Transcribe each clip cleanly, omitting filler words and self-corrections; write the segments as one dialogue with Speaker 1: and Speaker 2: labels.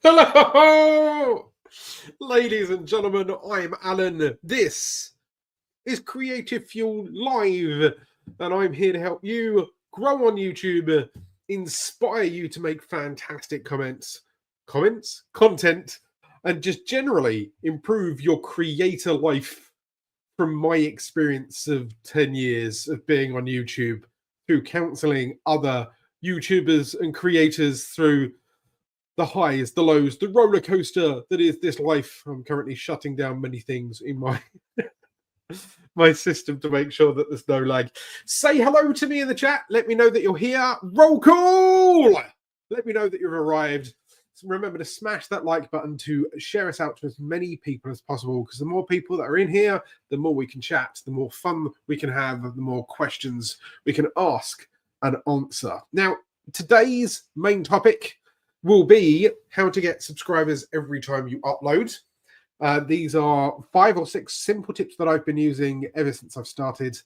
Speaker 1: Hello, ladies and gentlemen. I'm Alan. This is Creative Fuel Live, and I'm here to help you grow on YouTube, inspire you to make fantastic content, and just generally improve your creator life from my experience of 10 years of being on YouTube, through counseling other YouTubers and creators through the highs, the lows, the roller coaster that is this life. I'm currently shutting down many things in my system to make sure that there's no lag. Say hello to me in the chat. Let me know that you're here. Roll call. Let me know that you've arrived. So remember to smash that like button to share us out to as many people as possible, because the more people that are in here, the more we can chat, the more fun we can have, the more questions we can ask and answer. Now, today's main topic will be how to get subscribers every time you upload. These are 5 or 6 simple tips that I've been using ever since I've started,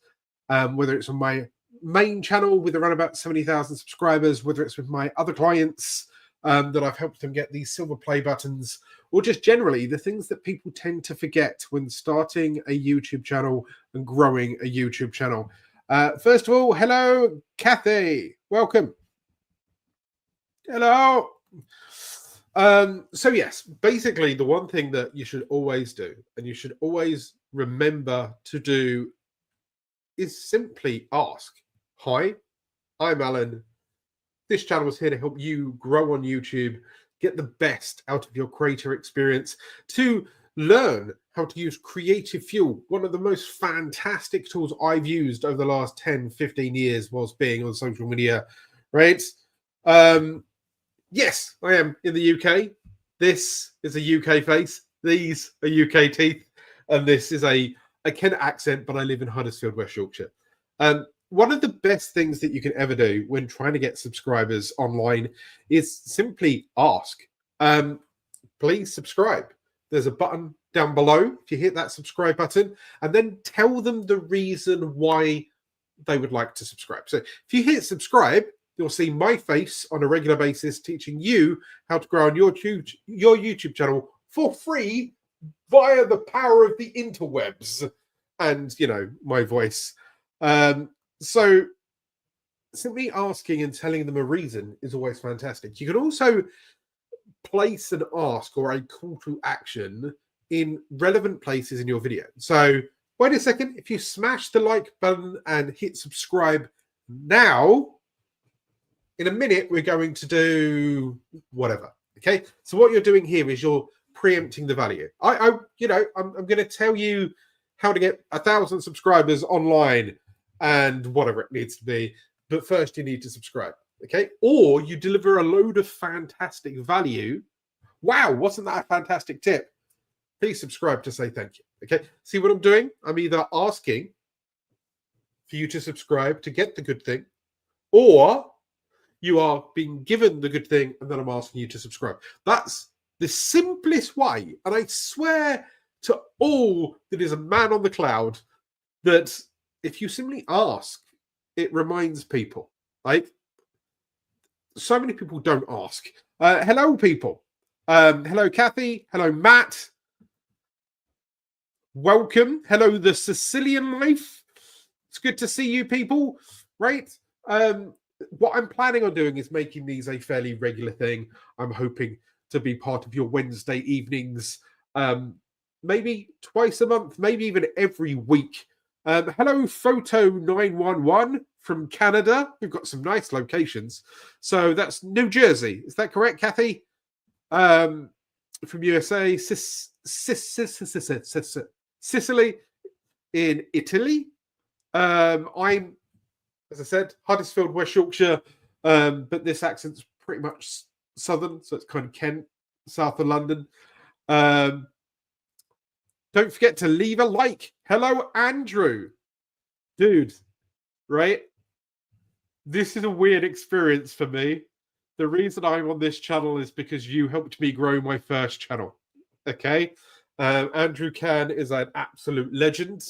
Speaker 1: whether it's on my main channel with around about 70,000 subscribers, whether it's with my other clients that I've helped them get these silver play buttons, or just generally the things that people tend to forget when starting a YouTube channel and growing a YouTube channel. First of all, hello, Kathy. Welcome. Hello. So yes, basically the one thing that you should always do, and you should always remember to do, is simply ask. Hi, I'm Alan. This channel is here to help you grow on YouTube, get the best out of your creator experience, to learn how to use Creative Fuel, one of the most fantastic tools I've used over the last 10, 15 years whilst being on social media, right? Yes, I am in the UK. This is a UK face. These are UK teeth. And this is a Kent accent, but I live in Huddersfield, West Yorkshire. One of the best things that you can ever do when trying to get subscribers online is simply ask. Please subscribe. There's a button down below. If you hit that subscribe button, and then tell them the reason why they would like to subscribe. So if you hit subscribe, you'll see my face on a regular basis teaching you how to grow on your YouTube channel for free via the power of the interwebs and, you know, my voice. So simply asking and telling them a reason is always fantastic. You can also place an ask or a call to action in relevant places in your video. So wait a second, if you smash the like button and hit subscribe now, in a minute, we're going to do whatever. Okay. So what you're doing here is you're preempting the value. I'm going to tell you how to get 1,000 subscribers online and whatever it needs to be. But first you need to subscribe. Okay. Or you deliver a load of fantastic value. Wow. Wasn't that a fantastic tip? Please subscribe to say thank you. Okay. See what I'm doing? I'm either asking for you to subscribe to get the good thing, or you are being given the good thing, and then I'm asking you to subscribe. That's the simplest way. And I swear to all that is a man on the cloud that if you simply ask, it reminds people. Like, so many people don't ask. Hello, people. Hello, Kathy. Hello, Matt. Welcome. Hello, the Sicilian Life. It's good to see you people. Right. What I'm planning on doing is making these a fairly regular thing. I'm hoping to be part of your Wednesday evenings, maybe twice a month, maybe even every week. Hello, Photo 911 from Canada. We've got some nice locations. So that's New Jersey. Is that correct, Kathy? From USA, Sicily in Italy. I'm, as I said, Huddersfield, West Yorkshire, but this accent's pretty much southern, so it's kind of Kent, south of London. Don't forget to leave a like. Hello, Andrew. Dude, right? This is a weird experience for me. The reason I'm on this channel is because you helped me grow my first channel. Okay? Andrew Can is an absolute legend.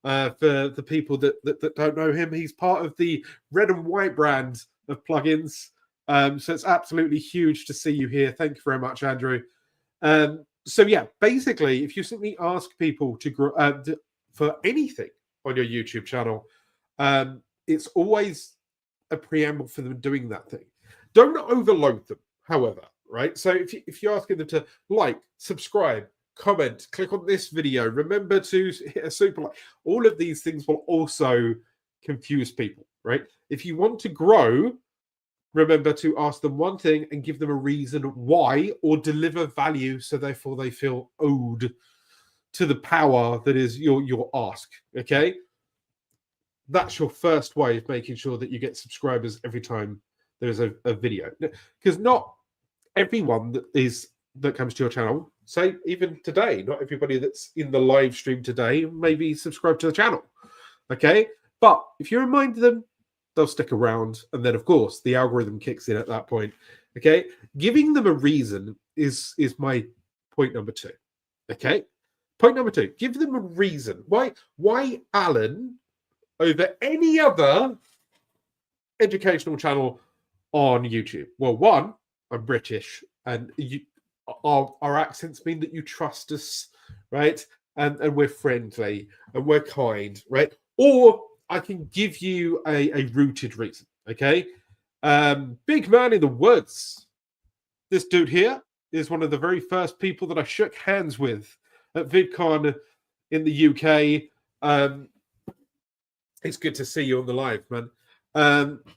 Speaker 1: For the people that don't know him, he's part of the red and white brand of plugins. So it's absolutely huge to see you here. Thank you very much, Andrew. So yeah, basically, if you simply ask people to grow for anything on your YouTube channel, it's always a preamble for them doing that thing. Don't overload them, however, right? So if you're asking them to like, subscribe, comment, click on this video, remember to hit a super like, all of these things will also confuse people, right? If you want to grow, remember to ask them one thing and give them a reason why, or deliver value so therefore they feel owed to the power that is your ask, okay? That's your first way of making sure that you get subscribers every time there's a video. Because not everyone that comes to your channel, say even today, not everybody that's in the live stream today maybe subscribe to the channel, okay? But if you remind them, they'll stick around, and then of course the algorithm kicks in at that point, okay? Giving them a reason is my point number 2, okay? Point number 2, give them a reason. Why Alan over any other educational channel on YouTube? Well, one, I'm British, and our accents mean that you trust us, right? And we're friendly and we're kind, right? Or I can give you a rooted reason, okay? Big man in the woods. This dude here is one of the very first people that I shook hands with at VidCon in the UK. It's good to see you on the live, man.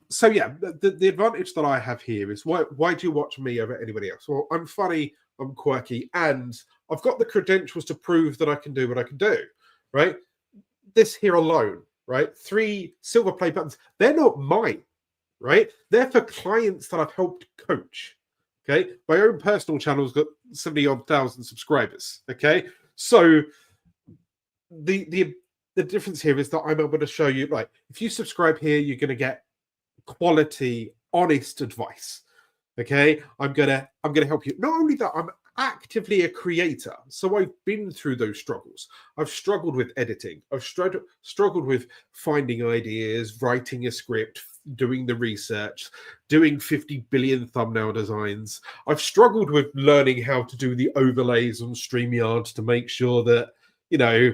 Speaker 1: So yeah, the advantage that I have here is why do you watch me over anybody else? Well, I'm funny, I'm quirky, and I've got the credentials to prove that I can do what I can do, right? This here alone, right? 3 silver play buttons. They're not mine, right? They're for clients that I've helped coach, okay? My own personal channel's got 70-odd thousand subscribers, okay? So the difference here is that I'm able to show you, like, if you subscribe here, you're going to get quality, honest advice. Okay, I'm gonna help you. Not only that, I'm actively a creator, so I've been through those struggles. I've struggled with editing. I've struggled with finding ideas, writing a script, doing the research, doing 50 billion thumbnail designs. I've struggled with learning how to do the overlays on StreamYard to make sure that, you know,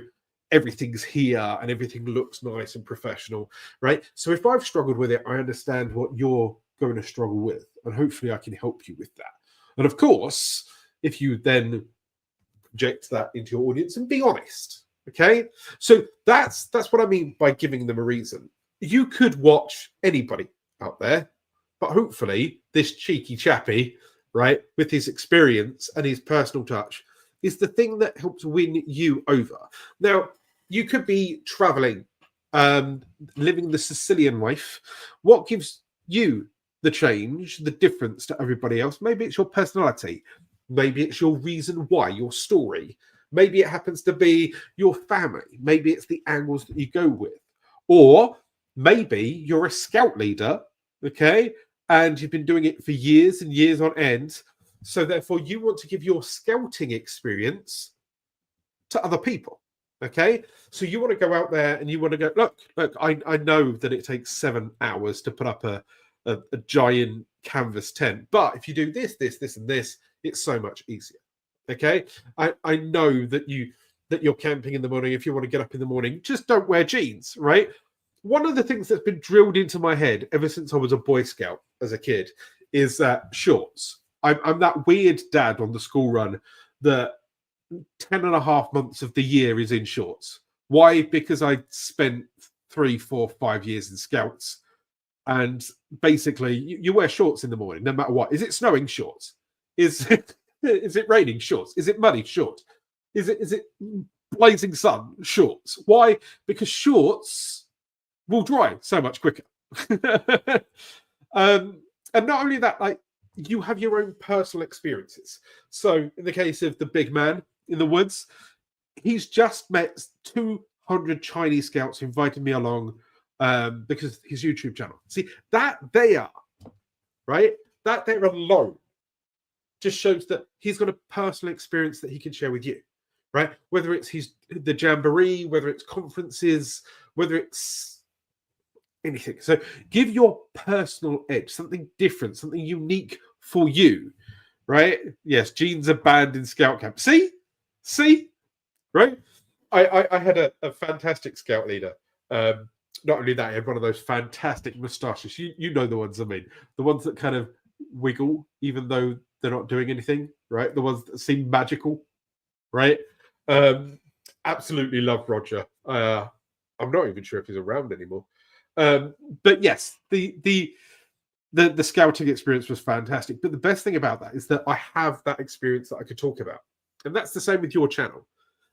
Speaker 1: everything's here and everything looks nice and professional, right? So if I've struggled with it, I understand what you're going to struggle with, and hopefully I can help you with that. And of course, if you then project that into your audience and be honest, okay? So that's what I mean by giving them a reason. You could watch anybody out there, but hopefully this cheeky chappy, right, with his experience and his personal touch, is the thing that helps win you over. Now, you could be traveling, living the Sicilian life. What gives you the change, the difference to everybody else? Maybe it's your personality. Maybe it's your reason why, your story. Maybe it happens to be your family. Maybe it's the angles that you go with. Or maybe you're a scout leader, okay? And you've been doing it for years and years on end. So therefore you want to give your scouting experience to other people, okay? So you want to go out there and you want to go, look, I know that it takes 7 hours to put up a giant canvas tent, but if you do this, and this, it's so much easier, okay? I know that you're camping in the morning. If you want to get up in the morning, just don't wear jeans, right? One of the things that's been drilled into my head ever since I was a Boy Scout as a kid is shorts. I'm that weird dad on the school run that 10.5 months of the year is in shorts. Why? Because I spent 3, 4, 5 years in Scouts. And basically, you wear shorts in the morning, no matter what. Is it snowing? Shorts. Is it raining? Shorts. Is it muddy? Shorts. Is it blazing sun? Shorts. Why? Because shorts will dry so much quicker. And not only that, like, you have your own personal experiences. So in the case of the big man in the woods, he's just met 200 Chinese scouts who invited me along because of his YouTube channel. See, that there, right? That there alone just shows that he's got a personal experience that he can share with you, right? Whether it's the jamboree, whether it's conferences, whether it's anything. So give your personal edge, something different, something unique for you, right? Yes, jeans are banned in scout camp. See, right? I had a fantastic scout leader. Not only that, he had one of those fantastic moustaches. You know the ones I mean, the ones that kind of wiggle even though they're not doing anything, right? The ones that seem magical, right? Absolutely love Roger. I'm not even sure if he's around anymore. But yes, the scouting experience was fantastic. But the best thing about that is that I have that experience that I could talk about. And that's the same with your channel.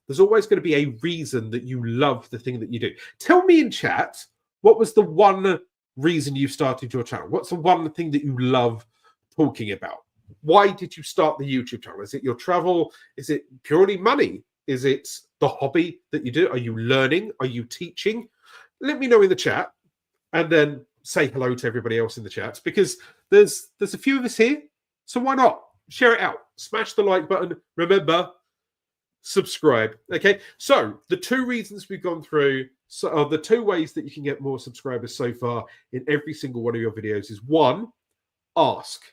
Speaker 1: There's always going to be a reason that you love the thing that you do. Tell me in chat, what was the one reason you started your channel? What's the one thing that you love talking about? Why did you start the YouTube channel? Is it your travel? Is it purely money? Is it the hobby that you do? Are you learning? Are you teaching? Let me know in the chat, and then say hello to everybody else in the chat, because there's a few of us here, so why not share it out? Smash the like button. Remember, subscribe. Okay, so the two reasons we've gone through, so the two ways that you can get more subscribers so far in every single one of your videos is one, ask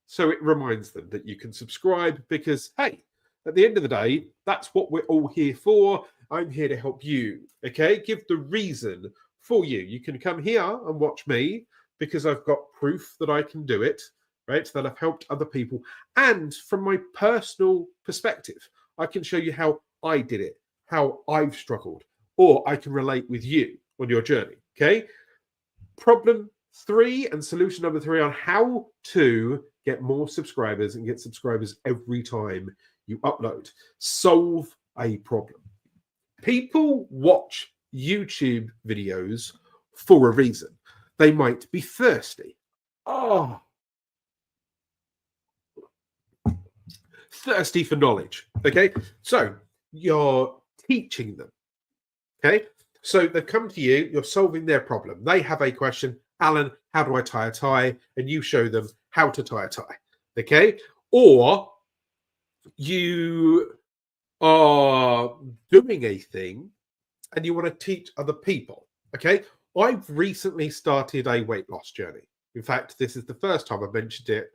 Speaker 1: so it reminds them that you can subscribe, because hey, at the end of the day, that's what we're all here for. I'm here to help you. Okay, give the reason for you. You can come here and watch me because I've got proof that I can do it, right? That I've helped other people. And from my personal perspective, I can show you how I did it, how I've struggled, or I can relate with you on your journey. Okay. Problem 3 and solution number 3 on how to get more subscribers and get subscribers every time you upload. Solve a problem. People watch YouTube videos for a reason. They might be thirsty. Thirsty for knowledge. Okay, so you're teaching them. Okay, so they've come to you, you're solving their problem. They have a question. Alan, how do I tie a tie? And you show them how to tie a tie. Okay, or you are doing a thing and you want to teach other people. Okay, I've recently started a weight loss journey. In fact, this is the first time I've mentioned it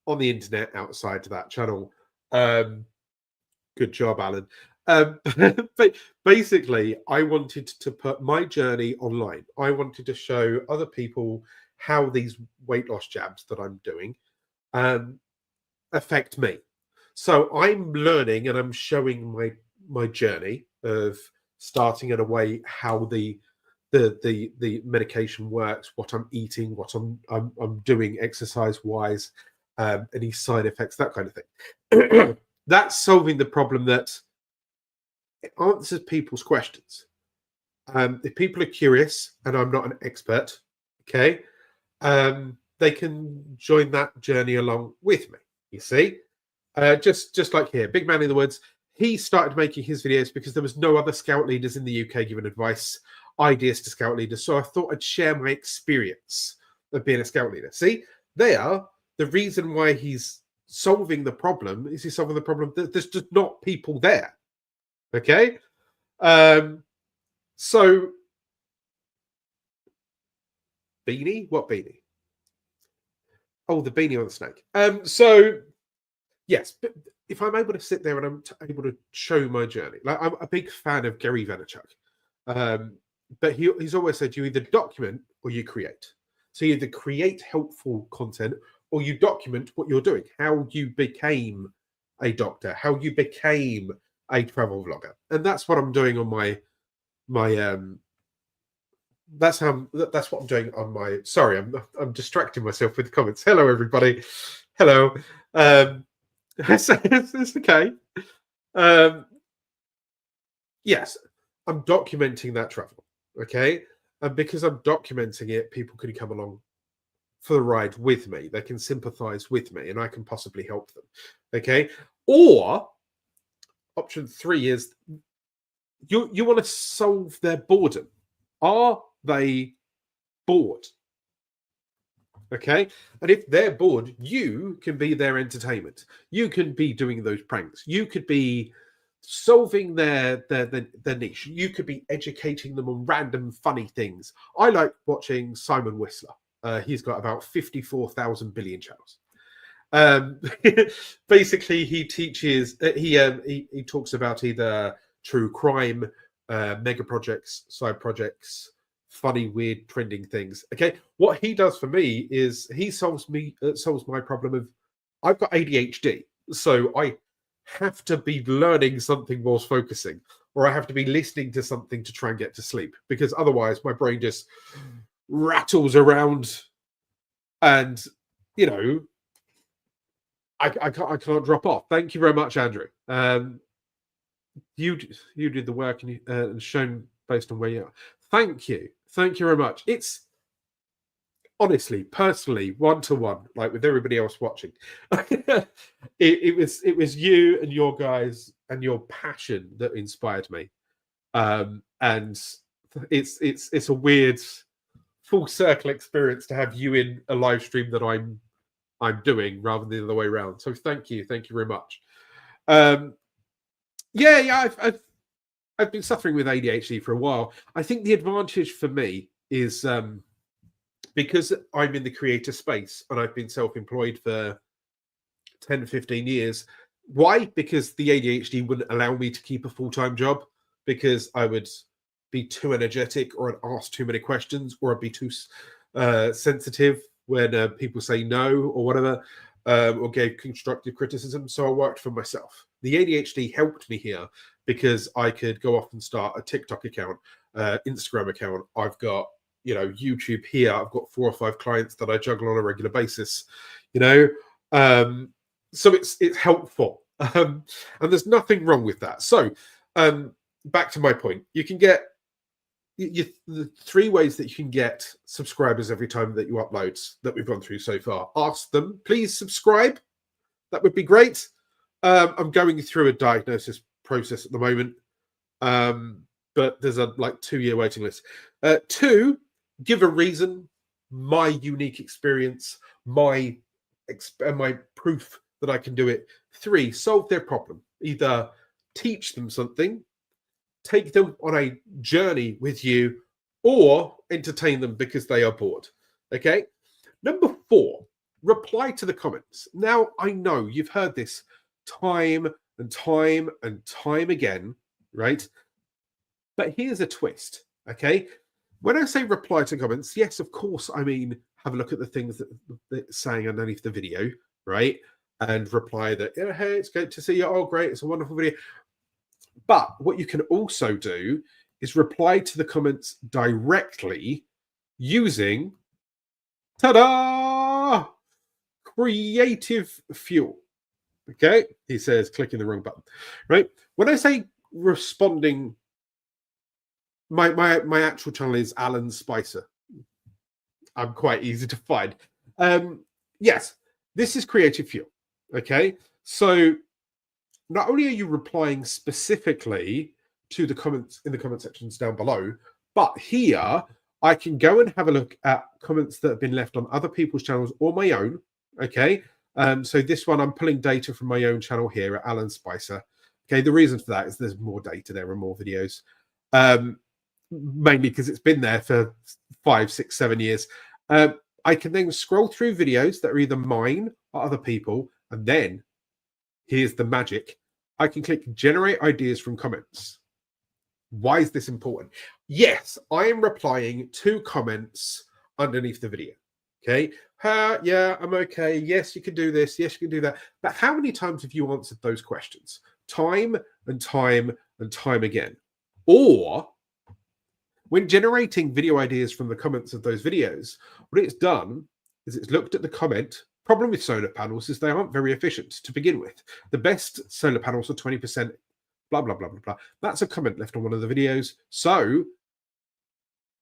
Speaker 1: on the internet outside to that channel. Good job, Alan. But basically, I wanted to put my journey online. I wanted to show other people how these weight loss jabs that I'm doing affect me. So I'm learning and I'm showing my journey of starting in a way how the medication works, what I'm eating, what I'm doing exercise wise, any side effects, that kind of thing. That's solving the problem that it answers people's questions. If people are curious and I'm not an expert, okay, they can join that journey along with me. You see, just like here, Big Man in the Woods, he started making his videos because there was no other scout leaders in the UK giving advice, ideas to scout leaders. So I thought I'd share my experience of being a scout leader. See, the reason why he's solving the problem is he's solving the problem that there's just not people there. Okay, so beanie, what beanie? Oh, the beanie on the snake. So yes, but if I'm able to sit there and I'm able to show my journey, like I'm a big fan of Gary Vaynerchuk, but he's always said you either document or you create. So you either create helpful content or you document what you're doing, how you became a doctor, how you became a travel vlogger, and that's what I'm doing on my that's what I'm doing on my. Sorry, I'm distracting myself with comments. Hello, everybody. Hello. It's okay. Yes, I'm documenting that travel. Okay, and because I'm documenting it, people can come along for the ride with me. They can sympathize with me, and I can possibly help them. Okay, or option 3 is you want to solve their boredom. Are they bored? Okay, and if they're bored, you can be their entertainment. You can be doing those pranks. You could be solving their niche. You could be educating them on random funny things. I like watching Simon Whistler. He's got about 54,000 billion channels. Basically, he teaches. He talks about either true crime, mega projects, side projects, funny, weird, trending things. Okay, what he does for me is he solves my problem of I've got ADHD, so I have to be learning something whilst focusing, or I have to be listening to something to try and get to sleep, because otherwise my brain just rattles around, and you know, I can't drop off. Thank you very much, Andrew. You did the work and shown based on where you are. Thank you very much. It's honestly, personally, one-to-one, like with everybody else watching. it was you and your guys and your passion that inspired me. And it's a weird full circle experience to have you in a live stream that I'm doing rather than the other way around. So thank you very much. I've been suffering with ADHD for a while. I think the advantage for me is because I'm in the creator space and I've been self-employed for 10, 15 years. Why? Because the ADHD wouldn't allow me to keep a full-time job, because I would be too energetic, or I'd ask too many questions, or I'd be too sensitive when people say no or whatever, or gave constructive criticism. So I worked for myself. The ADHD helped me here because I could go off and start a TikTok account, Instagram account. I've got, YouTube here. I've got 4 or 5 clients that I juggle on a regular basis, so it's helpful. And there's nothing wrong with that. So back to my point, you can get the 3 ways that you can get subscribers every time that you upload that we've gone through so far. Ask them, please subscribe. That would be great. I'm going through a diagnosis process at the moment, but there's a 2-year waiting list. 2, give a reason, my unique experience, my proof that I can do it. 3, solve their problem. Either teach them something, take them on a journey with you, or entertain them because they are bored. Okay. Number 4, reply to the comments. Now, I know you've heard this time and time and time again, right? But here's a twist. Okay. When I say reply to comments, yes, of course, I mean, have a look at the things that it's saying underneath the video, right? And reply that, hey, it's great to see you. Oh, great. It's a wonderful video. But what you can also do is reply to the comments directly using, ta-da, creative fuel. Okay, he says clicking the wrong button, right? When I say responding, my actual channel is 𝗙𝗲𝗁𝗁𝗁𝗁𝗁𝗁𝗁𝗁𝗁𝗁𝗁𝗁𝗁. I'm quite easy to find. Yes, this is creative fuel. Okay, so not only are you replying specifically to the comments in the comment sections down below, but here I can go and have a look at comments that have been left on other people's channels or my own. Okay. So this one, I'm pulling data from my own channel here at 𝗙𝗁𝗁𝗁𝗁𝗁𝗁. Okay, the reason for that is there's more data there and more videos, mainly because it's been there for 5, 6, 7 years. I can then scroll through videos that are either mine or other people, and then here's the magic. I can click generate ideas from comments. Why is this important? Yes, I am replying to comments underneath the video. Okay. Yeah, I'm okay. Yes, you can do this. Yes, you can do that. But how many times have you answered those questions? Time and time and time again. Or when generating video ideas from the comments of those videos, what it's done is it's looked at the comment. Problem with solar panels is they aren't very efficient to begin with. The best solar panels are 20%, blah, blah, blah, blah, blah. That's a comment left on one of the videos. So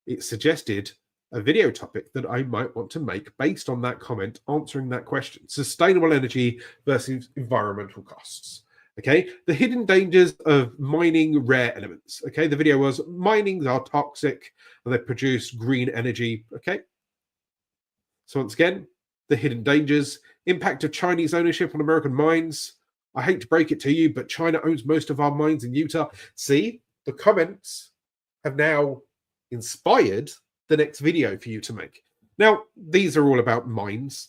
Speaker 1: it suggested a video topic that I might want to make based on that comment, answering that question: sustainable energy versus environmental costs. Okay, the hidden dangers of mining rare elements. Okay, the video was mining are toxic and they produce green energy. Okay, so once again, the hidden dangers, impact of Chinese ownership on American mines. I hate to break it to you, but China owns most of our mines in Utah. See, the comments have now inspired the next video for you to make. Now, these are all about mines.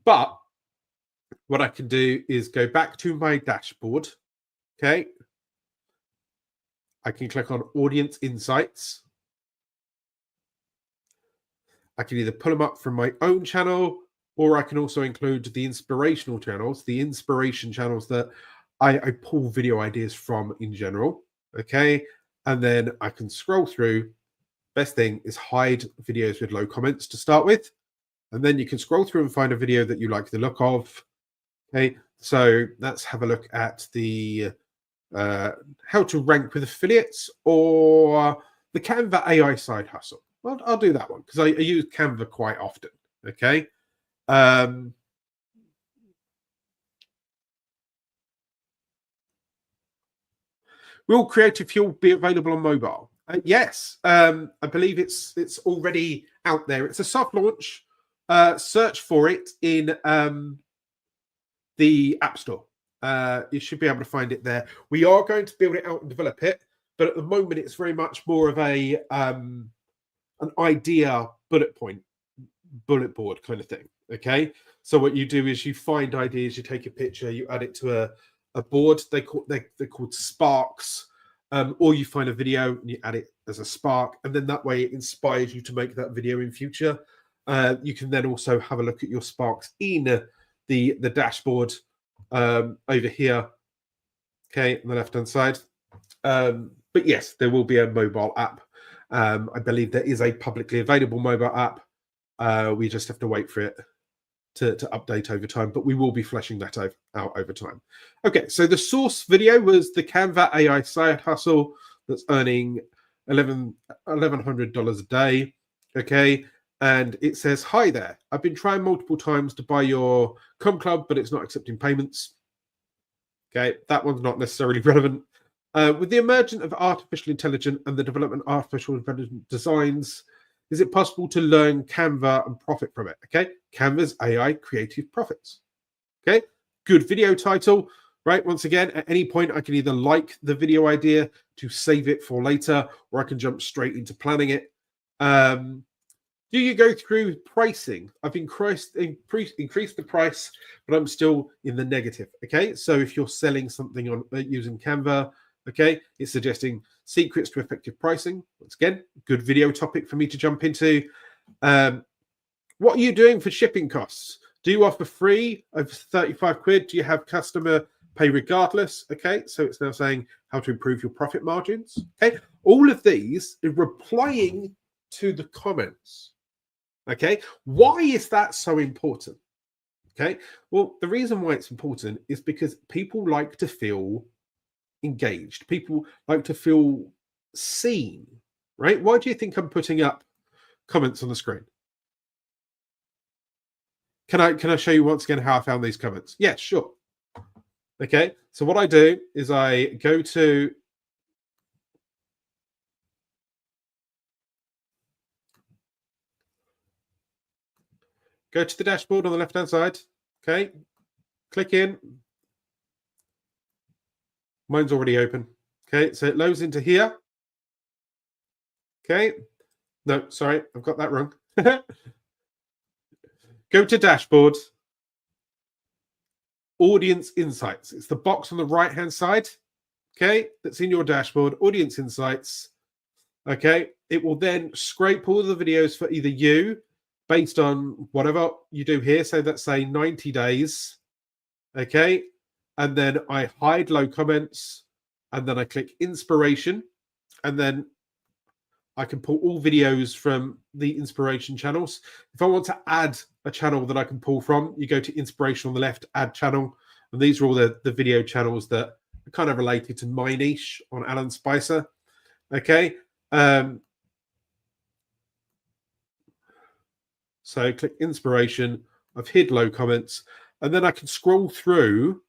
Speaker 1: But what I can do is go back to my dashboard. Okay. I can click on Audience Insights. I can either pull them up from my own channel, or I can also include the inspirational channels, the inspiration channels that I pull video ideas from in general. Okay. And then I can scroll through. Best thing is hide videos with low comments to start with. And then you can scroll through and find a video that you like the look of. Okay. So let's have a look at the how to rank with affiliates, or the Canva AI side hustle. Well, I'll do that one because I use Canva quite often. Okay. Will Creative Fuel be available on mobile? Yes, I believe it's already out there. It's a soft launch. Search for it in the App Store. You should be able to find it there. We are going to build it out and develop it, but at the moment it's very much more of a an idea bullet board kind of thing. Okay, so what you do is you find ideas, you take a picture, you add it to a board. They're called sparks, or you find a video and you add it as a spark, and then that way it inspires you to make that video in future. You can then also have a look at your sparks in the dashboard over here, okay, on the left hand side. But yes, there will be a mobile app. I believe there is a publicly available mobile app. We just have to wait for it to update over time, but we will be fleshing that out over time. Okay, so the source video was the Canva AI side hustle that's earning $1,100 a day. Okay, and it says, "Hi there, I've been trying multiple times to buy your club, but it's not accepting payments." Okay, that one's not necessarily relevant. With the emergence of artificial intelligence and the development of artificial intelligence designs, is it possible to learn Canva and profit from it? Okay, Canva's AI creative profits. Okay, good video title, right? Once again, at any point, I can either like the video idea to save it for later, or I can jump straight into planning it. Do you go through pricing? I've increased the price, but I'm still in the negative. Okay, so if you're selling something on using Canva, okay, it's suggesting secrets to effective pricing. Once again, good video topic for me to jump into. What are you doing for shipping costs? Do you offer free over 35 quid? Do you have customer pay regardless? Okay, so it's now saying how to improve your profit margins. Okay, all of these are replying to the comments. Okay, why is that so important? Okay, well, the reason why it's important is because people like to feel engaged. People like to feel seen, right? Why do you think I'm putting up comments on the screen? Can I show you once again how I found these comments? Yeah, sure. Okay, so what I do is I go to the dashboard on the left hand side. Okay, click in. Mine's already open. Okay, so it loads into here. Okay, no, sorry, I've got that wrong. Go to dashboard, audience insights. It's the box on the right hand side. Okay, that's in your dashboard, audience insights. Okay, it will then scrape all the videos for either you based on whatever you do here. So let's say 90 days. Okay, and then I hide low comments, and then I click inspiration, and then I can pull all videos from the inspiration channels. If I want to add a channel that I can pull from, you go to inspiration on the left, add channel, and these are all the video channels that are kind of related to my niche on Alan Spicer. Okay, so click inspiration. I've hid low comments, and then I can scroll through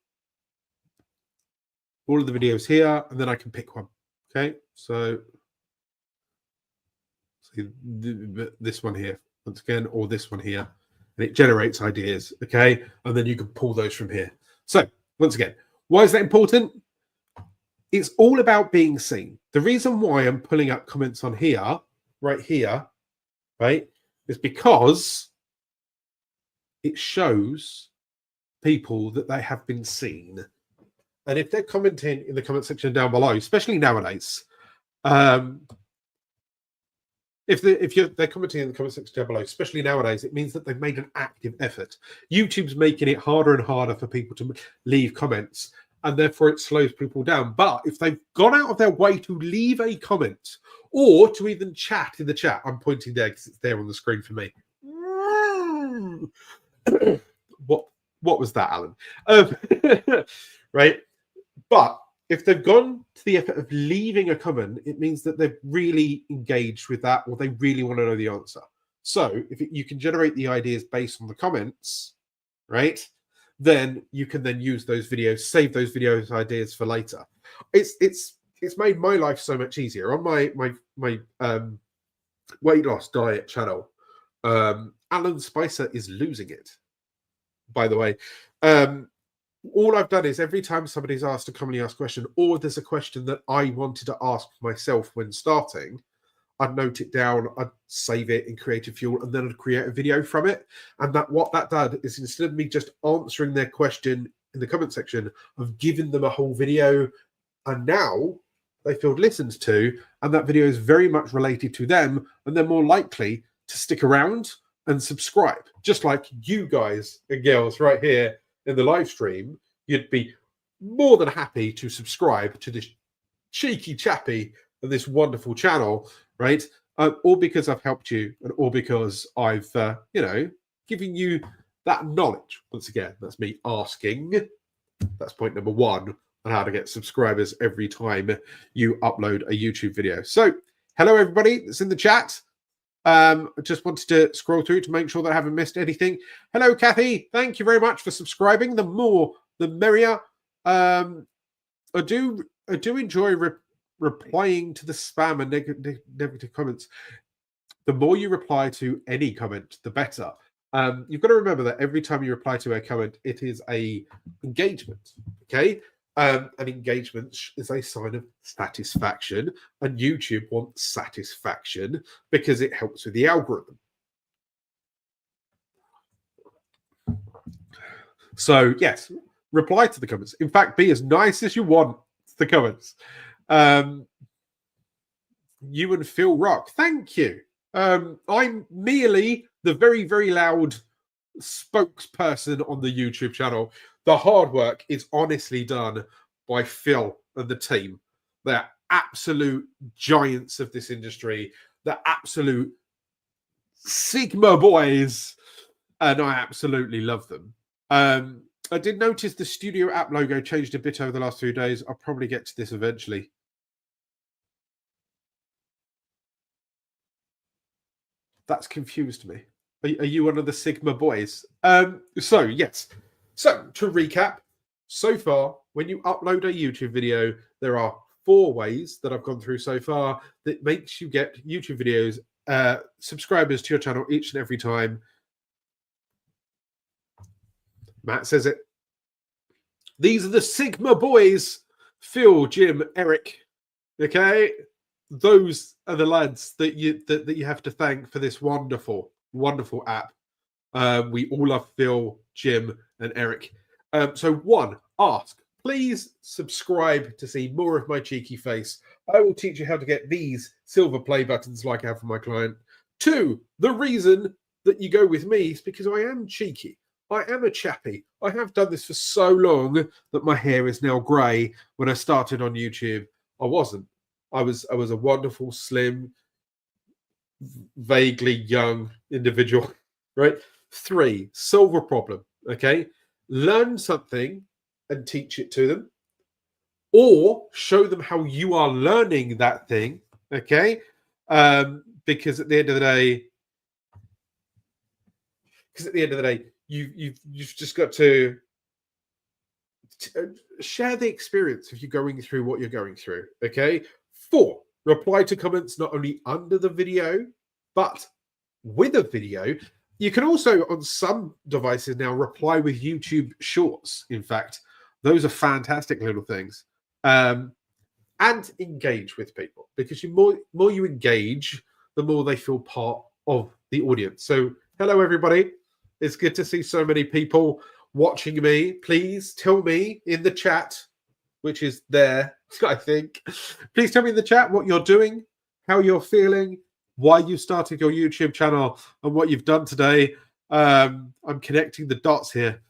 Speaker 1: all of the videos here, and then I can pick one. Okay, so see this one here once again, or this one here. and it generates ideas, okay? And then you can pull those from here. So once again, why is that important? It's all about being seen. The reason why I'm pulling up comments on here, right, is because it shows people that they have been seen. And if they're commenting in the comment section down below, especially nowadays, if they're commenting in the comment section down below, especially nowadays, it means that they've made an active effort. YouTube's making it harder and harder for people to leave comments, and therefore it slows people down. But if they've gone out of their way to leave a comment or to even chat in the chat, I'm pointing there because it's there on the screen for me. What was that, Alan? Right? But if they've gone to the effort of leaving a comment, it means that they've really engaged with that, or they really want to know the answer. So if you can generate the ideas based on the comments, right, then you can then use those videos, save those videos ideas for later. It's made my life so much easier. On my weight loss diet channel, Alan Spicer is losing it, by the way. All I've done is every time somebody's asked a commonly asked question, or there's a question that I wanted to ask myself when starting, I'd note it down, I'd save it in Creative Fuel, and then I'd create a video from it. And what that did is, instead of me just answering their question in the comment section, I've given them a whole video, and now they feel listened to, and that video is very much related to them, and they're more likely to stick around and subscribe. Just like you guys and girls right here in the live stream, you'd be more than happy to subscribe to this cheeky chappy and this wonderful channel, right? All because I've helped you, and all because I've, given you that knowledge. Once again, that's me asking. That's point number one on how to get subscribers every time you upload a YouTube video. So, hello everybody that's in the chat. I just wanted to scroll through to make sure that I haven't missed anything. Hello, Kathy. Thank you very much for subscribing. The more, the merrier. I do enjoy replying to the spam and negative comments. The more you reply to any comment, the better. You've got to remember that every time you reply to a comment, it is a engagement. Okay. An engagement is a sign of satisfaction, and YouTube wants satisfaction because it helps with the algorithm. So yes, reply to the comments. In fact, be as nice as you want to the comments. You and Phil rock. Thank you. I'm merely the very, very loud spokesperson on the YouTube channel. The hard work is honestly done by Phil and the team. They're absolute giants of this industry. They're absolute Sigma boys, and I absolutely love them. I did notice the studio app logo changed a bit over the last few days. I'll probably get to this eventually. That's confused me. Are you one of the Sigma boys? So, yes. So, to recap, so far, when you upload a YouTube video, there are 4 ways that I've gone through so far that makes you get YouTube videos, subscribers to your channel each and every time. Matt says it. These are the Sigma boys, Phil, Jim, Eric. Okay? Those are the lads that you have to thank for this wonderful, wonderful app. We all love Phil, Jim, and Eric. So 1, ask. Please subscribe to see more of my cheeky face. I will teach you how to get these silver play buttons like I have for my client. 2, the reason that you go with me is because I am cheeky. I am a chappy. I have done this for so long that my hair is now grey. When I started on YouTube, I wasn't. I was a wonderful, slim, vaguely young individual, right? 3, solve a problem, okay? Learn something and teach it to them, or show them how you are learning that thing, okay? Because at the end of the day, you've just got to share the experience of you going through what you're going through, okay? 4, reply to comments not only under the video, but with a video. You can also, on some devices now, reply with YouTube Shorts. In fact, those are fantastic little things. And engage with people, because the more you engage, the more they feel part of the audience. So hello, everybody. It's good to see so many people watching me. Please tell me in the chat, which is there, I think. Please tell me in the chat what you're doing, how you're feeling, why you started your YouTube channel, and what you've done today. I'm connecting the dots here.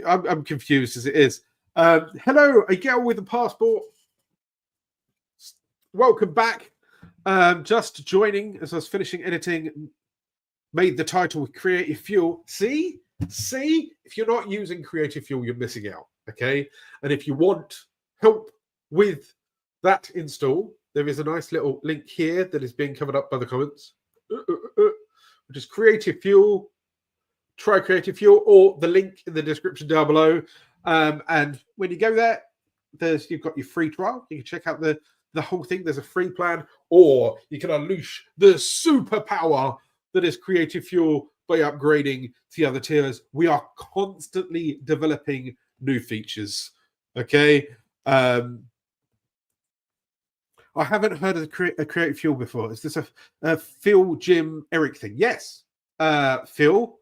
Speaker 1: I'm confused as it is. Hello, a girl with a passport. Welcome back. Just joining as I was finishing editing. Made the title with Creative Fuel. See, if you're not using Creative Fuel, you're missing out. Okay, and if you want help with that install, there is a nice little link here that is being covered up by the comments, which is Creative Fuel. Try Creative Fuel, or the link in the description down below. And when you go there, you've got your free trial. You can check out the whole thing. There's a free plan, or you can unleash the superpower that is Creative Fuel by upgrading to the other tiers. We are constantly developing new features. Okay. I haven't heard of a Creative Fuel before. Is this a Phil, Jim, Eric thing? Yes. Phil,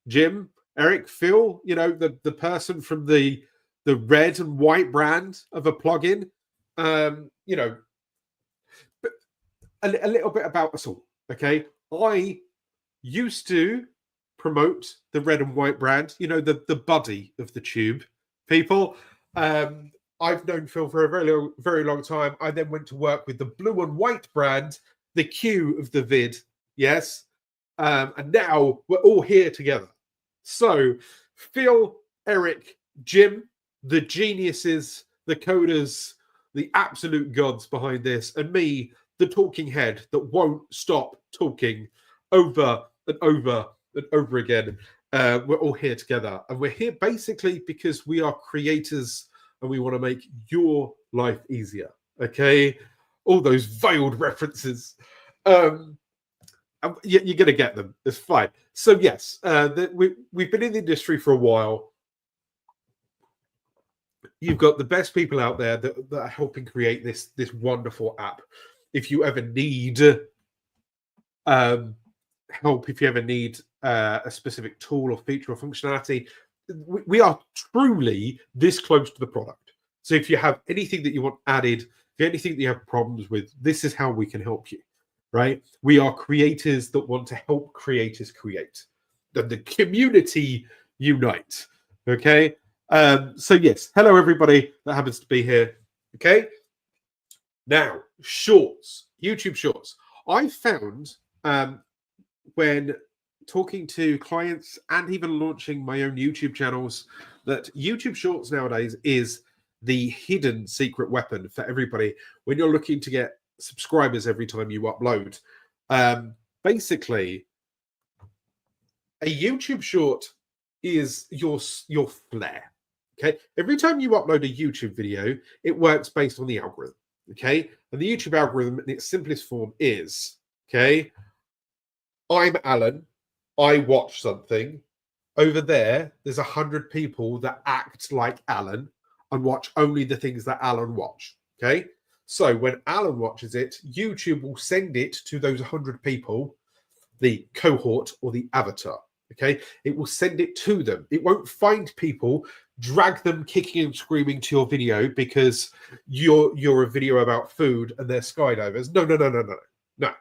Speaker 1: Jim, Eric, Phil, you know, the person from the red and white brand of a plugin. You know, but a little bit about us all. Okay. I used to promote the red and white brand, you know, the buddy of the tube people. I've known Phil for a very long time. I then went to work with the blue and white brand, the Q of the vid. Yes. And now we're all here together. So Phil, Eric, Jim, the geniuses, the coders, the absolute gods behind this, and me, the talking head that won't stop talking over and over and over again. We're all here together, and we're here basically because we are creators and we want to make your life easier. Okay, all those veiled references. You're going to get them. It's fine. So yes, we've been in the industry for a while. You've got the best people out there that are helping create this wonderful app. If you ever need help, if you ever need a specific tool or feature or functionality, we are truly this close to the product. So if you have anything that you want added, if anything that you have problems with, this is how we can help you. Right? We are creators that want to help creators create. The community unite. Okay? So yes, hello everybody that happens to be here. Okay? Now, shorts, YouTube shorts. I found when talking to clients and even launching my own YouTube channels that YouTube shorts nowadays is the hidden secret weapon for everybody when you're looking to get subscribers every time you upload. Basically, a YouTube short is your flair. Okay, every time you upload a YouTube video, it works based on the algorithm. Okay, and the YouTube algorithm in its simplest form is, okay, I'm Alan, I watch something. Over there's 100 people that act like Alan and watch only the things that Alan watch. Okay, so when Alan watches it, YouTube will send it to those 100 people, the cohort or the avatar. Okay, it will send it to them. It won't find people, drag them kicking and screaming to your video because you're a video about food and they're skydivers. No.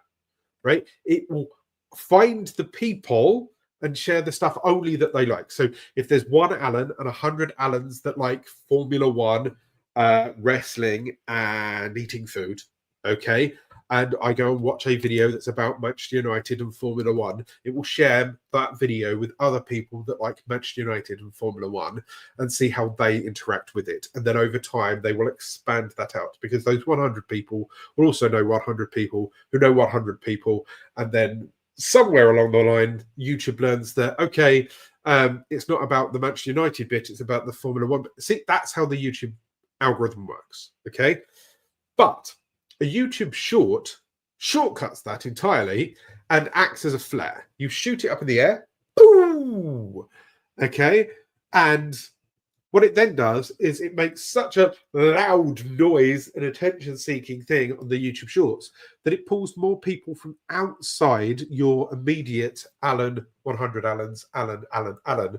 Speaker 1: Right? It will find the people and share the stuff only that they like. So if there's one Alan and 100 Alans that like Formula One, wrestling and eating food, okay, and I go and watch a video that's about Manchester United and Formula One, it will share that video with other people that like Manchester United and Formula One and see how they interact with it. And then over time, they will expand that out because those 100 people will also know 100 people who know 100 people. And then somewhere along the line, YouTube learns that, okay, it's not about the Manchester United bit, it's about the Formula One bit. See, that's how the YouTube algorithm works, okay? But a YouTube short shortcuts that entirely and acts as a flare. You shoot it up in the air, Ooh. Okay. And what it then does is it makes such a loud noise and attention-seeking thing on the YouTube Shorts that it pulls more people from outside your immediate Alan, 100 Alans, Alan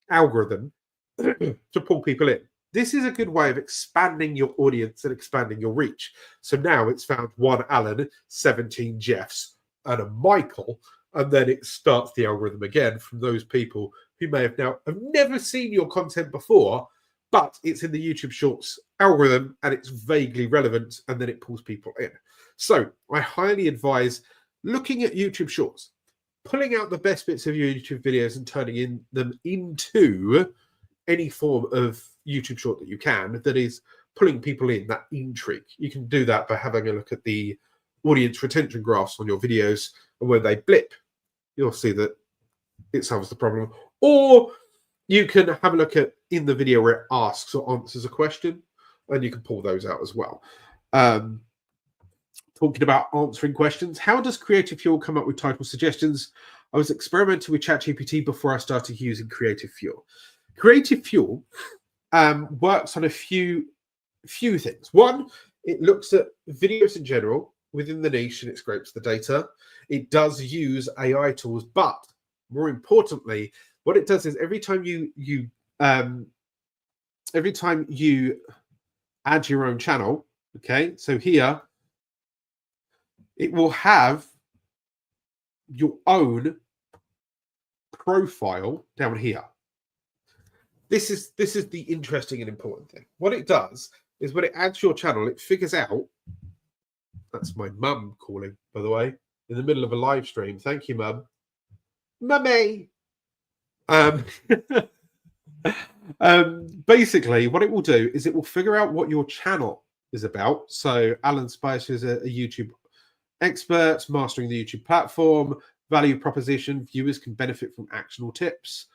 Speaker 1: algorithm to pull people in. This is a good way of expanding your audience and expanding your reach. So now it's found 1 Alan, 17 Jeffs, and a Michael, and then it starts the algorithm again from those people who may have never seen your content before, but it's in the YouTube Shorts algorithm and it's vaguely relevant, and then it pulls people in. So I highly advise looking at YouTube Shorts, pulling out the best bits of your YouTube videos and turning them into any form of YouTube Short that you can that is pulling people in, that intrigue. You can do that by having a look at the audience retention graphs on your videos, and when they blip, you'll see that it solves the problem. Or you can have a look at in the video where it asks or answers a question, and you can pull those out as well. Talking about answering questions, how does Creative Fuel come up with title suggestions? I was experimenting with ChatGPT before I started using Creative Fuel. Creative Fuel works on a few things. One, it looks at videos in general within the niche and it scrapes the data. It does use AI tools, but more importantly, what it does is every time you add your own channel, okay, so here it will have your own profile down here. This is the interesting and important thing. What it does is when it adds your channel, it figures out. That's my mum calling, by the way, in the middle of a live stream. Thank you, Mum. Mummy. Basically, what it will do is it will figure out what your channel is about. So Alan Spice is a YouTube expert, mastering the YouTube platform, value proposition, viewers can benefit from actionable tips,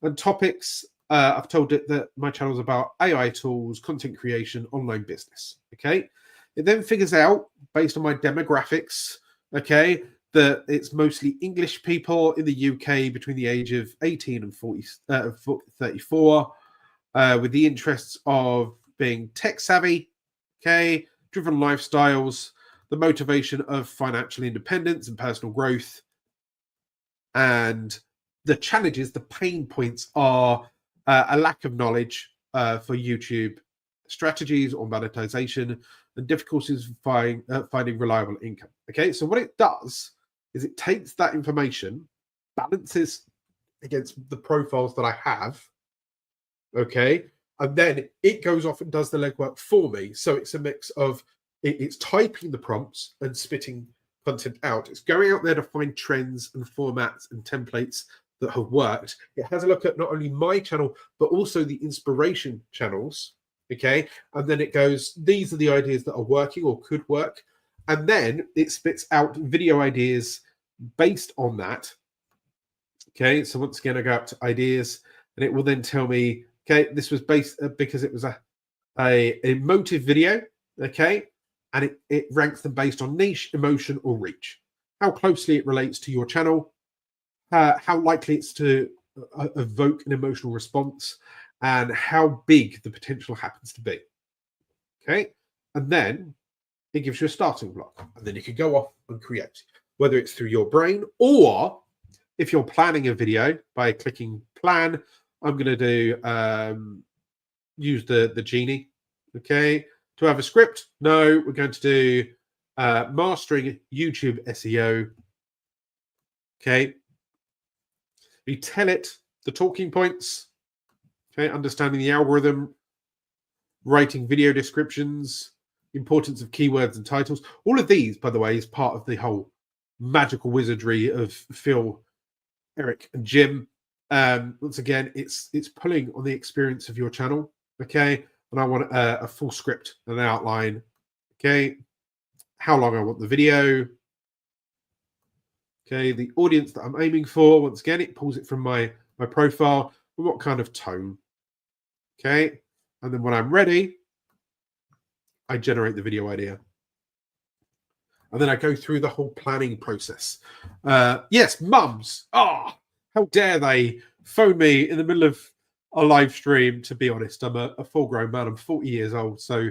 Speaker 1: and topics. I've told it that my channel is about AI tools, content creation, online business. Okay. It then figures out, based on my demographics, okay, that it's mostly English people in the UK between the age of 18 and 34, with the interests of being tech savvy, okay, driven lifestyles, the motivation of financial independence and personal growth, and the challenges, the pain points are a lack of knowledge for YouTube strategies or monetization, and difficulties finding reliable income. Okay, so what it does is it takes that information, balances against the profiles that I have, okay, and then it goes off and does the legwork for me. So it's a mix of it's typing the prompts and spitting content out. It's going out there to find trends and formats and templates that have worked. It has a look at not only my channel, but also the inspiration channels. Okay. And then it goes, these are the ideas that are working or could work. And then it spits out video ideas based on that. Okay. So once again, I go up to ideas and it will then tell me, okay, this was based because it was a emotive video. Okay. And it ranks them based on niche, emotion, or reach. How closely it relates to your channel, how likely it's to evoke an emotional response, and how big the potential happens to be. Okay, and then it gives you a starting block, and then you can go off and create, whether it's through your brain or if you're planning a video by clicking plan. I'm going to do use the genie. Okay, to have a script. No, we're going to do mastering YouTube SEO. Okay. You tell it the talking points, okay, understanding the algorithm, writing video descriptions, importance of keywords and titles. All of these, by the way, is part of the whole magical wizardry of Phil, Eric, and Jim. Once again, it's pulling on the experience of your channel, okay? And I want a full script and an outline, okay? How long I want the video, okay, the audience that I'm aiming for. Once again, it pulls it from my profile and what kind of tone. Okay. And then when I'm ready, I generate the video idea. And then I go through the whole planning process. Yes, mums. Oh, how dare they phone me in the middle of a live stream. To be honest, I'm a full-grown man. I'm 40 years old, so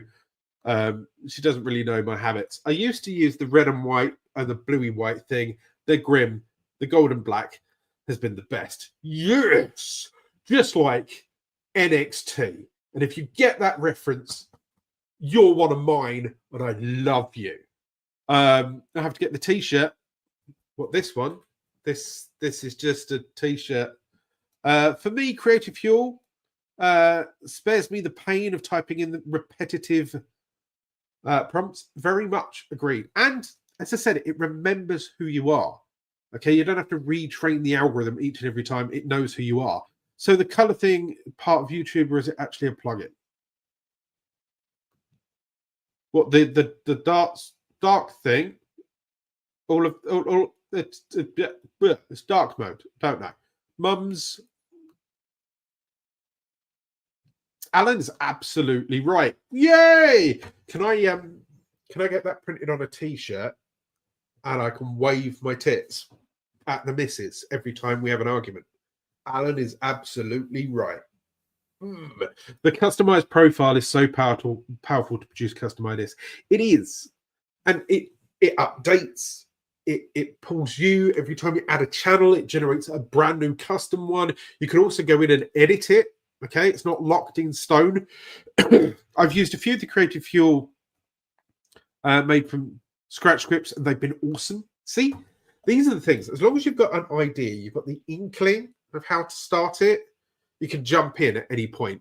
Speaker 1: she doesn't really know my habits. I used to use the red and white and the bluey white thing. They're grim. The gold and black has been the best. Yes, just like NXT. And if you get that reference, you're one of mine, and I love you. I have to get the t-shirt. What, this one? This is just a t-shirt. For me, Creative Fuel spares me the pain of typing in the repetitive prompts. Very much agreed. And as I said, it remembers who you are. Okay, you don't have to retrain the algorithm each and every time. It knows who you are. So the color thing part of YouTube, or is it actually a plugin? What, the dark thing? It's dark mode. Don't know. Mums. Alan's absolutely right. Yay! Can I get that printed on a t-shirt, and I can wave my tits at the missus every time we have an argument? Alan is absolutely right. The customized profile is so powerful to produce custom ideas. It is, and it updates. It pulls you every time you add a channel. It generates a brand new custom one. You can also go in and edit it. Okay, it's not locked in stone. I've used a few of the Creative Fuel made from scratch scripts, and they've been awesome. See, these are the things. As long as you've got an idea, you've got the inkling of how to start it, you can jump in at any point.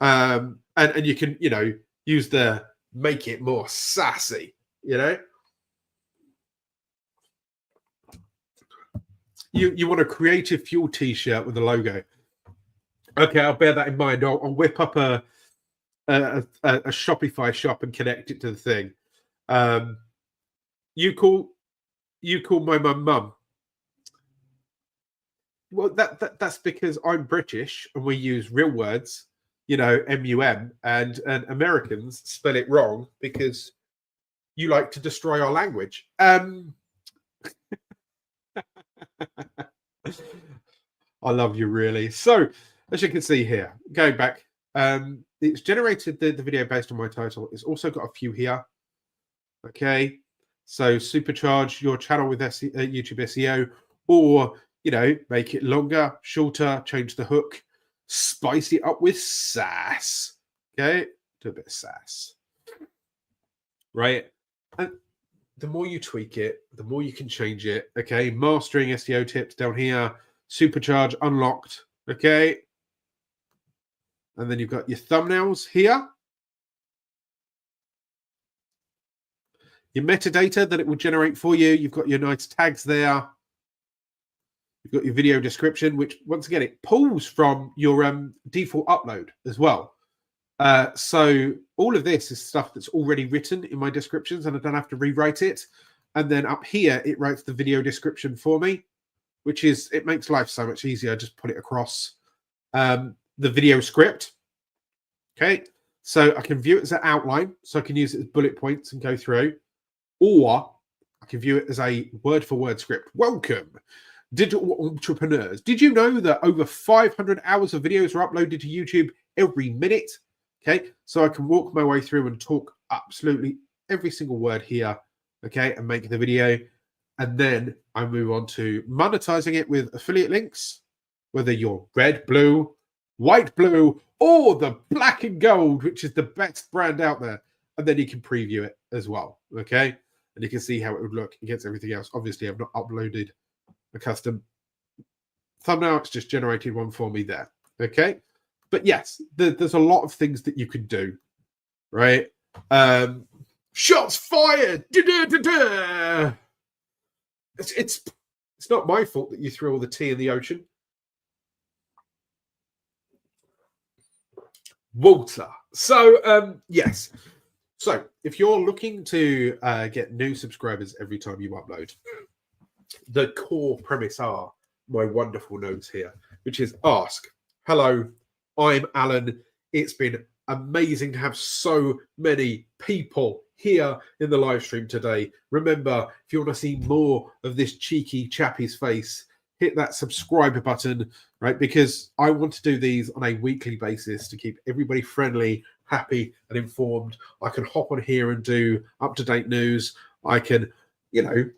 Speaker 1: And you can, use the make it more sassy, You want a Creative Fuel t-shirt with a logo. Okay, I'll bear that in mind. I'll whip up a Shopify shop and connect it to the thing. You call my mum. Well, that's because I'm British and we use real words, MUM, and Americans spell it wrong because you like to destroy our language. I love you, really. So, as you can see here, going back, it's generated the video based on my title. It's also got a few here. Okay, so supercharge your channel with YouTube SEO, or make it longer, shorter, change the hook, spice it up with sass. Okay, do a bit of sass, right? And the more you tweak it, the more you can change it. Okay, mastering SEO tips down here, supercharge unlocked. Okay, and then you've got your thumbnails here, your metadata that it will generate for you. You've got your nice tags there. You've got your video description, which once again, it pulls from your default upload as well. So all of this is stuff that's already written in my descriptions, and I don't have to rewrite it. And then up here, it writes the video description for me, which is, it makes life so much easier. Just put it across the video script. Okay, so I can view it as an outline, so I can use it as bullet points and go through, or I can view it as a word-for-word script. Welcome, digital entrepreneurs. Did you know that over 500 hours of videos are uploaded to YouTube every minute? Okay, so I can walk my way through and talk absolutely every single word here, okay, and make the video. And then I move on to monetizing it with affiliate links, whether you're red, blue, white, blue, or the black and gold, which is the best brand out there. And then you can preview it as well, okay? And you can see how it would look against everything else. Obviously, I've not uploaded a custom thumbnail. It's just generated one for me there, okay? But yes, there's a lot of things that you could do, right? Shots fired! Da-da-da-da! It's not my fault that you threw all the tea in the ocean. Water. So, yes. So, if you're looking to get new subscribers every time you upload, the core premise are my wonderful notes here, which is ask, hello, I'm Alan. It's been amazing to have so many people here in the live stream today. Remember, if you want to see more of this cheeky chappy's face, hit that subscribe button, right? Because I want to do these on a weekly basis to keep everybody friendly, happy, and informed. I can hop on here and do up-to-date news. I can,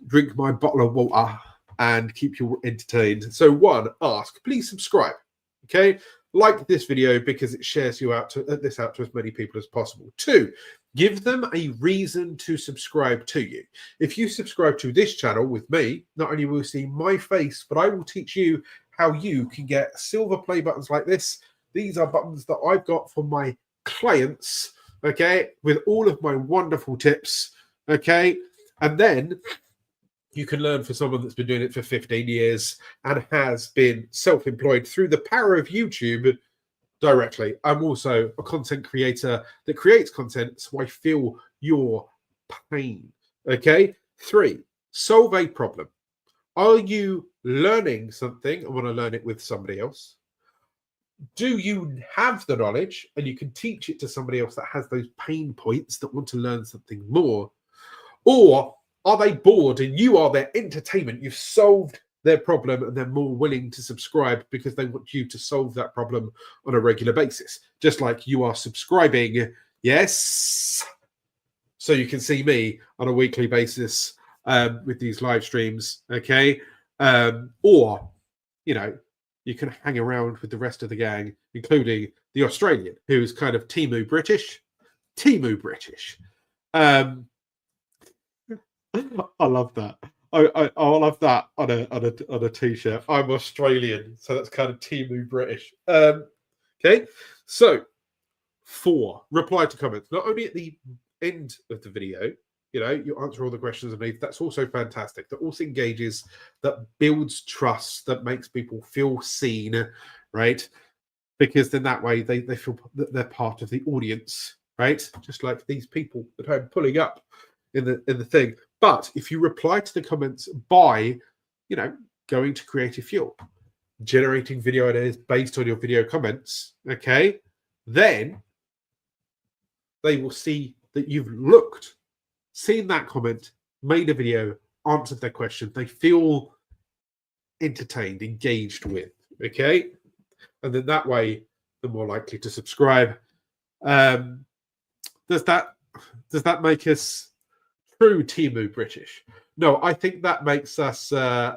Speaker 1: drink my bottle of water and keep you entertained. So one, ask, please subscribe. Okay, like this video because it shares you out to as many people as possible. Two, give them a reason to subscribe to you. If you subscribe to this channel with me, not only will you see my face, but I will teach you how you can get silver play buttons like this. These are buttons that I've got for my clients, okay, with all of my wonderful tips, okay, and then you can learn from someone that's been doing it for 15 years and has been self-employed through the power of YouTube directly. I'm also a content creator that creates content, so I feel your pain. Okay? 3, solve a problem. Are you learning something and want to learn it with somebody else? Do you have the knowledge and you can teach it to somebody else that has those pain points that want to learn something more? Or are they bored and you are their entertainment? You've solved their problem and they're more willing to subscribe because they want you to solve that problem on a regular basis. Just like you are subscribing, yes, so you can see me on a weekly basis with these live streams, okay? Or, you can hang around with the rest of the gang, including the Australian, who's kind of 𝗙𝗂𝗏 British. 𝗙𝗂𝗏 British. I love that. I love that on a t-shirt. I'm Australian, so that's kind of 𝗙𝗂𝗏 British. Okay, so 4, reply to comments. Not only at the end of the video, you answer all the questions underneath. That's also fantastic. That also engages, that builds trust, that makes people feel seen, right? Because then that way they feel that they're part of the audience, right? Just like these people that I'm pulling up in the thing. But if you reply to the comments by, going to Creative Fuel, generating video ideas based on your video comments, okay, then they will see that you've seen that comment, made a video, answered their question. They feel entertained, engaged with, okay? And then that way, they're more likely to subscribe. Does that make us true 𝗙𝗂𝗏 British? No, I think that makes us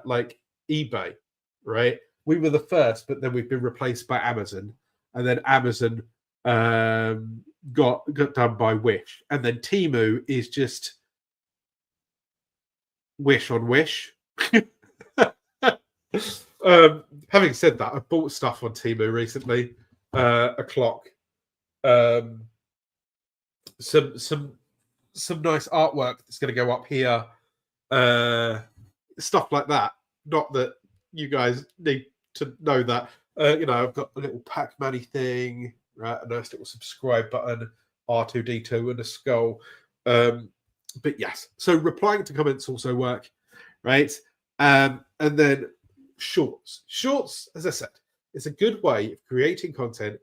Speaker 1: like eBay, right? We were the first, but then we've been replaced by Amazon, and then Amazon got done by Wish, and then Temu is just Wish on Wish. Having said that, I bought stuff on Temu recently, a clock, some nice artwork that's going to go up here, stuff like that. Not that you guys need to know that. I've got a little Pac-Man thing, right? A nice little subscribe button, R2D2 and a skull. But yes, so replying to comments also work, right? And then shorts. Shorts, as I said, is a good way of creating content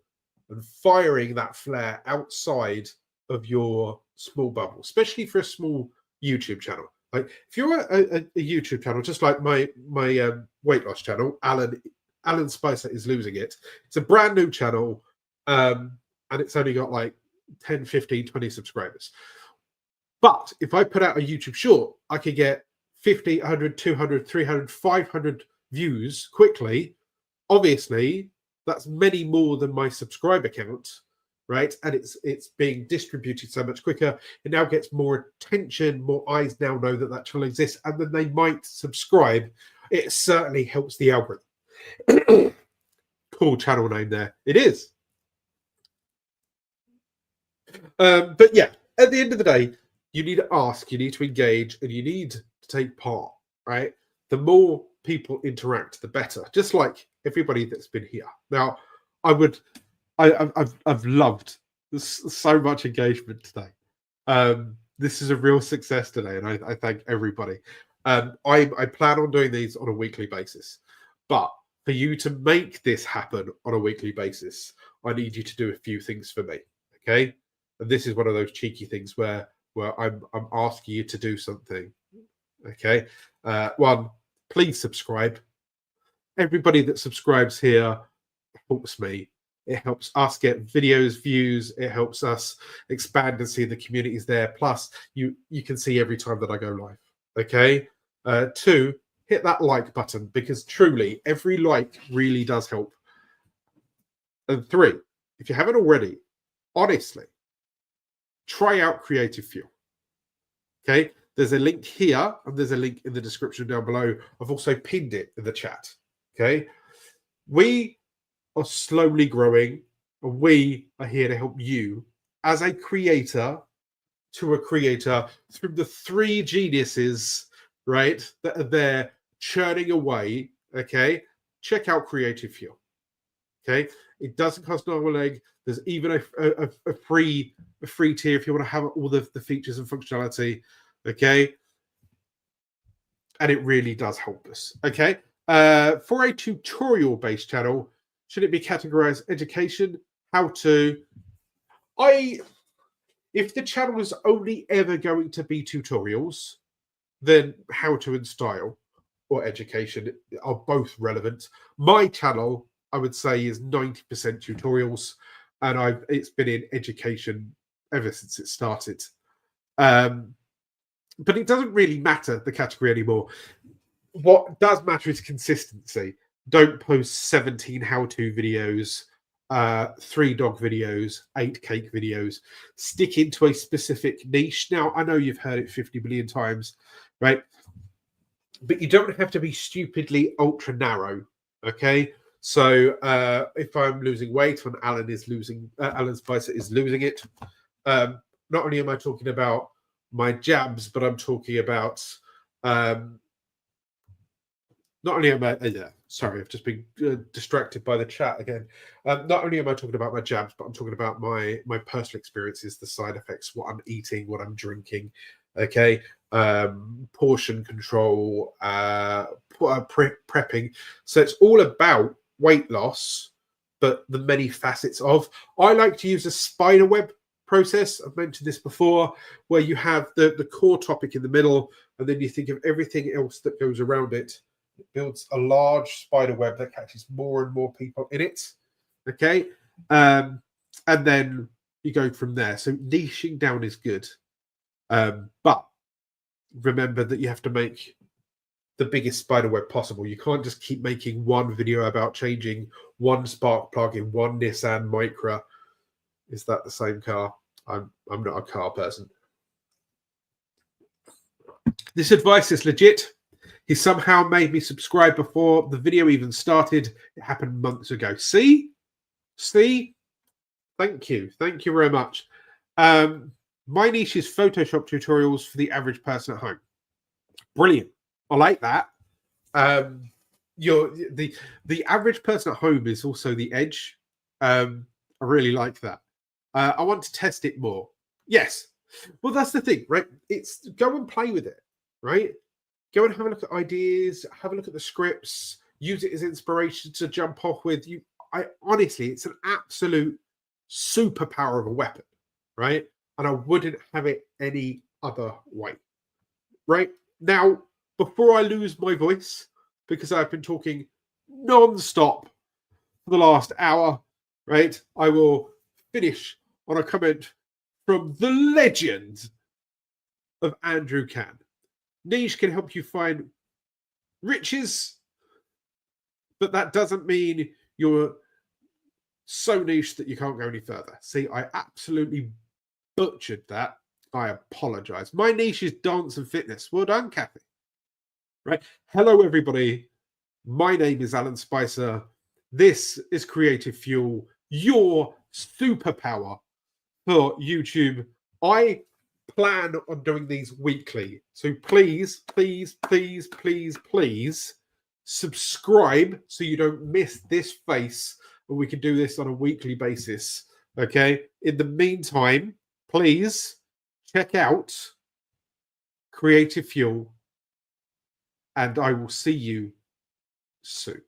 Speaker 1: and firing that flare outside of your small bubble, especially for a small YouTube channel. Like if you're a YouTube channel, just like my weight loss channel, Alan Spicer is losing it. It's a brand new channel, and it's only got like 10, 15, 20 subscribers. But if I put out a YouTube short, I could get 50, 100, 200, 300, 500 views quickly. Obviously, that's many more than my subscriber count, right? And it's being distributed so much quicker. It now gets more attention. More eyes now know that that channel exists, and then they might subscribe. It certainly helps the algorithm. Cool channel name there. It is. But yeah, at the end of the day, you need to ask, you need to engage, and you need to take part, right? The more people interact, the better. Just like everybody that's been here. Now, I've loved so much engagement today. This is a real success today, and I thank everybody. I plan on doing these on a weekly basis, but for you to make this happen on a weekly basis, I need you to do a few things for me, okay? And this is one of those cheeky things where I'm asking you to do something, okay? One, please subscribe. everybody that subscribes here helps me. It helps us get videos, views. It helps us expand and see the communities there. Plus, you can see every time that I go live. Okay. 2, hit that like button, because truly every like really does help. And 3, if you haven't already, honestly, try out Creative Fuel. Okay. There's a link here and there's a link in the description down below. I've also pinned it in the chat. Okay. We are slowly growing, and we are here to help you as a creator to a creator through the 3 geniuses, right, that are there churning away. Okay, check out Creative Fuel. Okay, it doesn't cost an arm and a leg. There's even a free tier if you want to have all the features and functionality. Okay, and it really does help us. Okay, for a tutorial based channel, should it be categorized education, how to? If the channel is only ever going to be tutorials, then how to and style or education are both relevant. My channel, I would say, is 90% tutorials, and it's been in education ever since it started. But it doesn't really matter, the category, anymore. What does matter is consistency. Don't post 17 how-to videos, 3 dog videos, 8 cake videos. Stick into a specific niche. Now, I know you've heard it 50 million times, right? But you don't have to be stupidly ultra narrow, okay? So if I'm losing weight when Alan 𝗖𝗿𝗲𝗁 is losing it, not only am I talking about my jabs, but I'm talking about not only am I, sorry, I've just been distracted by the chat again. Not only am I talking about my jabs, but I'm talking about my personal experiences, the side effects, what I'm eating, what I'm drinking, okay? Portion control, prepping. So it's all about weight loss, but the many facets of. I like to use a spider web process. I've mentioned this before, where you have the core topic in the middle, and then you think of everything else that goes around it. It builds a large spider web that catches more and more people in it. Okay. And then you go from there. So niching down is good. But remember that you have to make the biggest spider web possible. You can't just keep making one video about changing one spark plug in one Nissan Micra. Is that the same car? I'm not a car person. This advice is legit. He somehow made me subscribe before the video even started. It happened months ago. See? Thank you very much. My niche is Photoshop tutorials for the average person at home. Brilliant. I like that. The average person at home is also the edge. I really like that. I want to test it more. Yes. Well, that's the thing, right? It's go and play with it, right? Go and have a look at ideas, have a look at the scripts, use it as inspiration to jump off with. Honestly, it's an absolute superpower of a weapon, right? And I wouldn't have it any other way, right? Now, before I lose my voice, because I've been talking non-stop for the last hour, right? I will finish on a comment from the legend of Andrew Can. Niche can help you find riches, but that doesn't mean you're so niche that you can't go any further. See, I absolutely butchered that. I apologize. My niche is dance and fitness. Well done, Kathy. Right. Hello, everybody. My name is 𝗖𝗿𝗲𝗁. This is Creative Fuel, your superpower for YouTube. I plan on doing these weekly. So please subscribe so you don't miss this face, and we can do this on a weekly basis. Okay. In the meantime, please check out Creative Fuel, and I will see you soon.